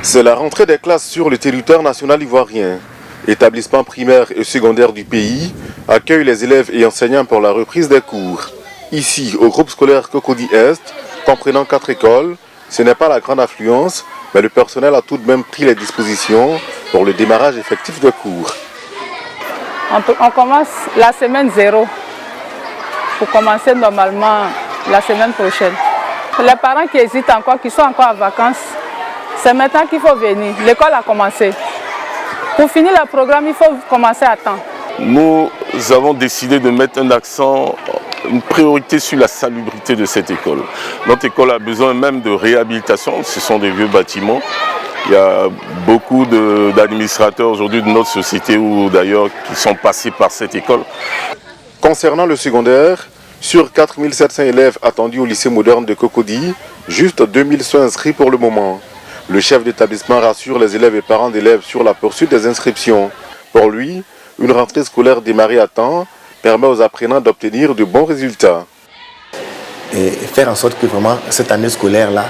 C'est la rentrée des classes sur le territoire national ivoirien. Établissements primaires et secondaires du pays accueillent les élèves et enseignants pour la reprise des cours. Ici, au groupe scolaire Cocody Est, comprenant 4 écoles, ce n'est pas la grande affluence, mais le personnel a tout de même pris les dispositions pour le démarrage effectif des cours. On commence la semaine 0 pour commencer normalement la semaine prochaine. Les parents qui hésitent encore, qui sont encore en vacances, c'est maintenant qu'il faut venir. L'école a commencé. Pour finir le programme, il faut commencer à temps. Nous avons décidé de mettre un accent, une priorité sur la salubrité de cette école. Notre école a besoin même de réhabilitation, ce sont des vieux bâtiments. Il y a beaucoup d'administrateurs aujourd'hui de notre société ou d'ailleurs qui sont passés par cette école. Concernant le secondaire, sur 4700 élèves attendus au lycée moderne de Cocody, juste 2000 sont inscrits pour le moment. Le chef d'établissement rassure les élèves et parents d'élèves sur la poursuite des inscriptions. Pour lui, une rentrée scolaire démarrée à temps permet aux apprenants d'obtenir de bons résultats. Et faire en sorte que vraiment cette année scolaire-là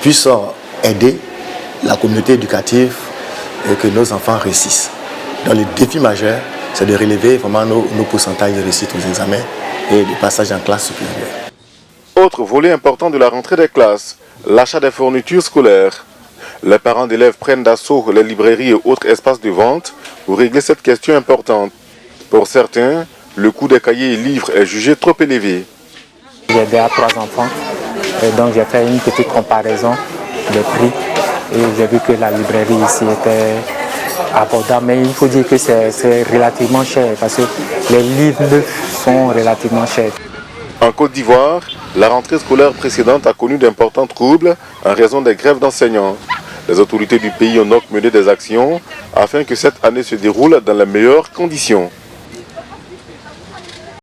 puisse aider la communauté éducative et que nos enfants réussissent. Donc le défi majeur, c'est de relever vraiment nos pourcentages de réussite aux examens et de passage en classe supérieure. Autre volet important de la rentrée des classes, l'achat des fournitures scolaires. Les parents d'élèves prennent d'assaut les librairies et autres espaces de vente pour régler cette question importante. Pour certains, le coût des cahiers et livres est jugé trop élevé. J'ai déjà 3 enfants, et donc j'ai fait une petite comparaison des prix et j'ai vu que la librairie ici était abordable, mais il faut dire que c'est relativement cher parce que les livres sont relativement chers. En Côte d'Ivoire, la rentrée scolaire précédente a connu d'importants troubles en raison des grèves d'enseignants. Les autorités du pays ont donc mené des actions afin que cette année se déroule dans les meilleures conditions.